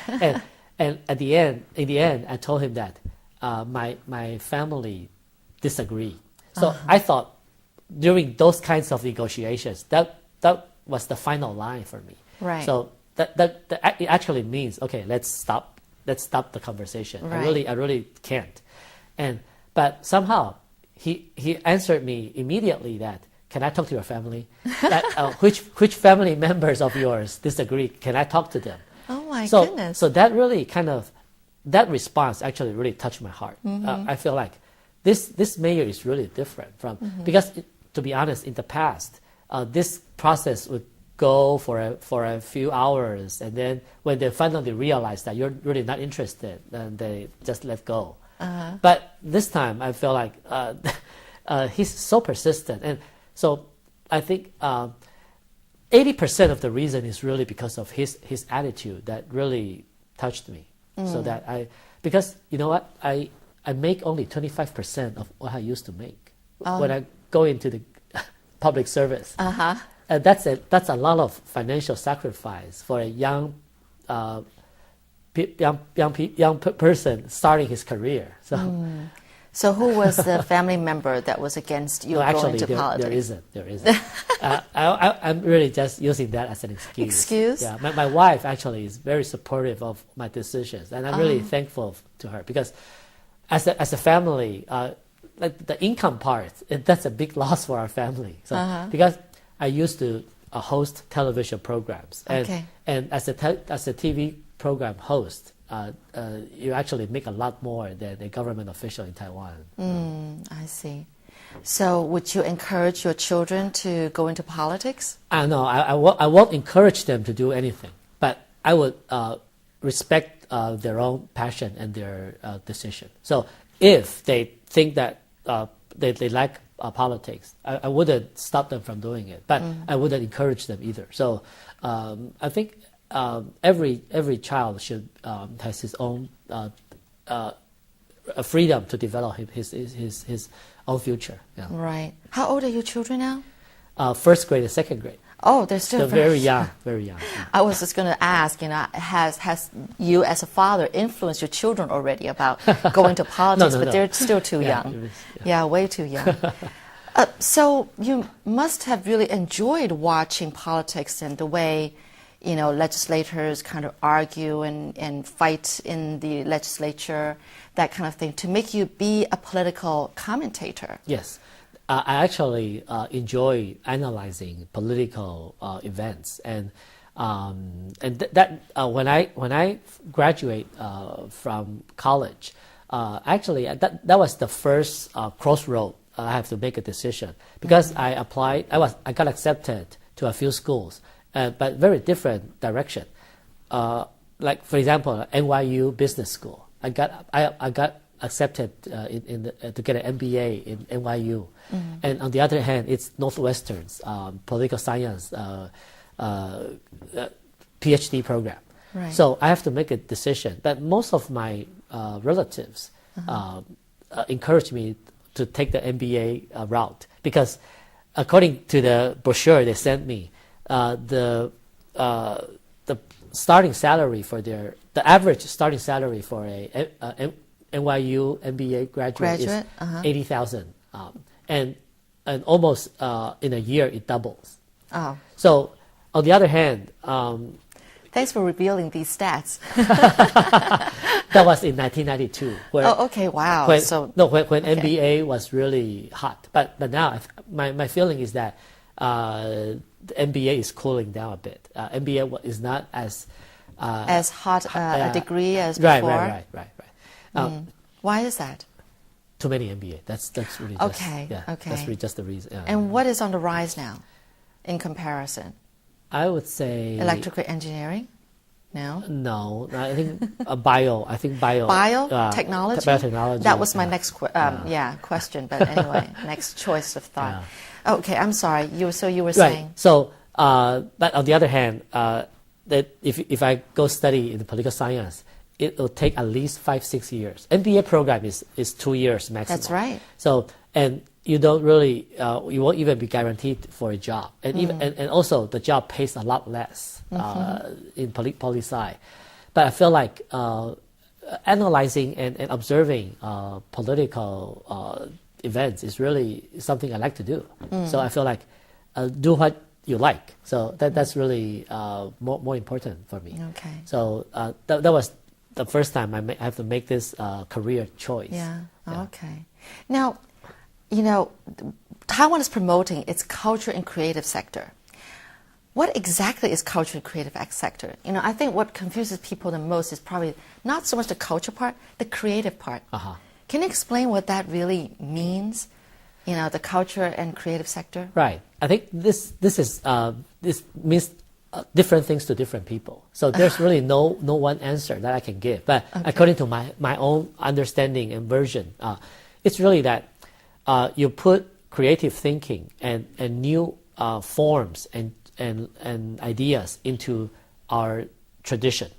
And in the end, I told him that my family disagree. So I thought during those kinds of negotiations, that was the final line for me. Right. So that it actually means, okay, let's stop the conversation. Right. I really can't. But somehow he answered me immediately that, can I talk to your family? Which family members of yours disagree? Can I talk to them? Oh my goodness. So that really that response actually really touched my heart. I feel like this mayor is really different from, because to be honest, in the past, this process would go for a few hours, and then when they finally realize that you're really not interested, then they just let go. But this time, I feel like he's so persistent, and so I think 80% of the reason is really because of his attitude that really touched me. So that because you know what, I make only 25% of what I used to make when I go into the public service. And that's a lot of financial sacrifice for a young person starting his career. So who was the family member that was against you going to politics? There isn't. I'm really just using that as an excuse. Excuse? Yeah, my wife actually is very supportive of my decisions, and I'm really thankful to her, because as a family, like the income part, that's a big loss for our family. So because I used to host television programs, and as a TV program host, you actually make a lot more than a government official in Taiwan. I see. So would you encourage your children to go into politics? No, I won't encourage them to do anything, but I would respect their own passion and their decision. So if they think that they like politics, I wouldn't stop them from doing it, but I wouldn't encourage them either. So I think every child should has his own freedom to develop his own future. Yeah. Right. How old are your children now? First grade and second grade. Oh, they're still very young, very young. Yeah. I was just going to ask, has you as a father influenced your children already about going to politics? No. But they're still too young. Yeah, way too young. So you must have really enjoyed watching politics and the way, legislators kind of argue and fight in the legislature, that kind of thing, to make you be a political commentator. Yes. I actually enjoy analyzing political events, and that when I graduate from college, actually that was the first crossroad I have to make a decision, because I applied. I got accepted to a few schools, but very different direction. Like for example, NYU Business School. I got accepted to get an MBA in NYU, and on the other hand, it's Northwestern's political science PhD program. Right. So I have to make a decision. But most of my relatives encouraged me to take the MBA route, because according to the brochure they sent me, the starting salary for the average starting salary for a NYU MBA graduate is 80,000, and almost in a year it doubles. Oh. So on the other hand, thanks for revealing these stats. that was in 1992. Oh, okay, wow. When okay. MBA was really hot, but now my feeling is that the MBA is cooling down a bit. MBA is not as hot a degree as before. Right. Why is that? Too many MBA. That's really just, That's really just the reason. And what is on the rise now, in comparison? I would say electrical engineering. No, I think bio. Biotechnology. Biotechnology. That was my next question. But anyway, next choice of thought. Yeah. Okay, I'm sorry. You were saying. So, but on the other hand, that if I go study in the political science, it will take at least 5-6 years. MBA program is 2 years maximum. That's right. So, and you don't really, you won't even be guaranteed for a job, and even and also the job pays a lot less in poli sci. But I feel like analyzing and observing political events is really something I like to do. So I feel like do what you like. So that's really more important for me. Okay. So that was the first time I have to make this career choice. Yeah. Okay. Now, Taiwan is promoting its culture and creative sector. What exactly is culture and creative sector? I think what confuses people the most is probably not so much the culture part, the creative part. Can you explain what that really means? The culture and creative sector. Right. I think this means different things to different people. So there's really no one answer that I can give. But according to my own understanding and version, it's really that you put creative thinking and new forms and ideas into our tradition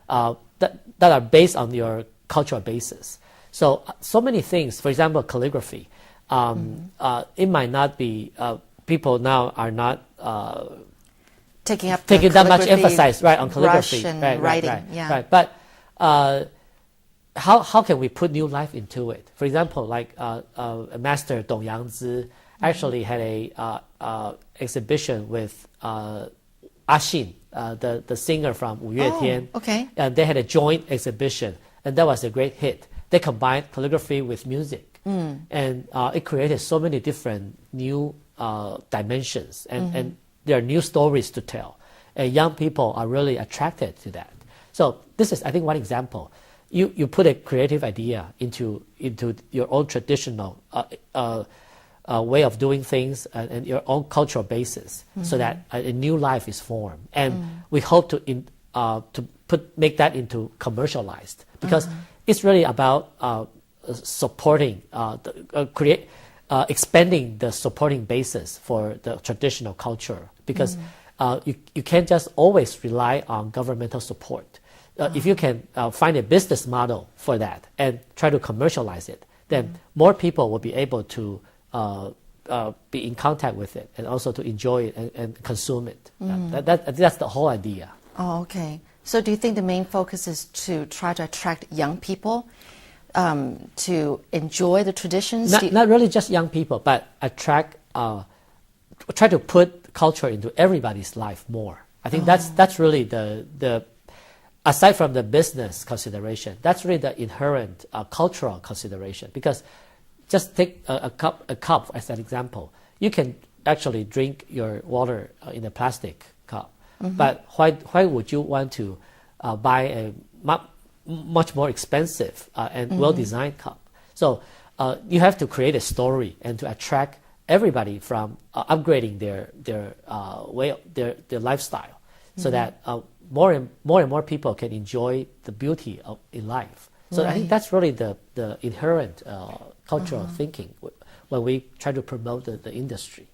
that are based on your cultural basis. So many things. For example, calligraphy. It might not be people now are not taking that much emphasis on calligraphy, writing. Right. But how can we put new life into it? For example, like Master Dong Yangzi actually had a exhibition with Ah Xin, the singer from Wu Yue Tian. Okay. And they had a joint exhibition, and that was a great hit. They combined calligraphy with music, and it created so many different new dimensions, and there are new stories to tell. And young people are really attracted to that. So this is, I think, one example. You put a creative idea into your own traditional way of doing things and your own cultural basis, so that a new life is formed. And we hope to make that into commercialized, because it's really about supporting, expanding the supporting basis for the traditional culture, because you can't just always rely on governmental support. If you can find a business model for that and try to commercialize it, then more people will be able to be in contact with it and also to enjoy it and consume it. That's the whole idea. Oh, okay. So do you think the main focus is to try to attract young people to enjoy the traditions? Not really just young people, but try to put culture into everybody's life more. I think that's really the aside from the business consideration, that's really the inherent cultural consideration. Because just take a cup as an example. You can actually drink your water in a plastic cup, but why would you want to buy a much more expensive and well-designed cup? So you have to create a story and to attract everybody from upgrading their lifestyle, so that more and more people can enjoy the beauty in life. So I think that's really the inherent cultural thinking when we try to promote the industry.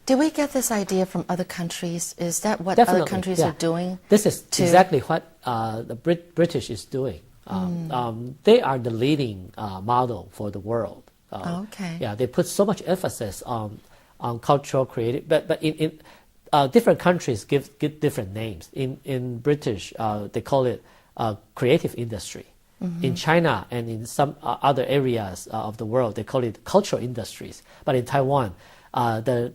Did we get this idea from other countries? Is that what Definitely, other countries are doing? This is exactly what the British is doing. They are the leading model for the world. Okay. Yeah, they put so much emphasis on cultural creative, but in different countries give different names. In British, they call it creative industry. In China and in some other areas of the world, they call it cultural industries. But in Taiwan, the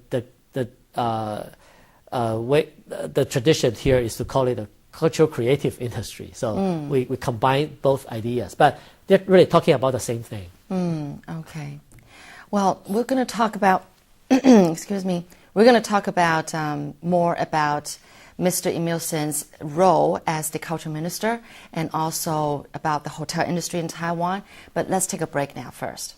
tradition here is to call it a cultural creative industry. So we combine both ideas, but they're really talking about the same thing. Okay. Well, we're going to talk about, excuse me, we're going to talk about more about Mr. Emile Sheng's role as the culture minister and also about the hotel industry in Taiwan. But let's take a break now first.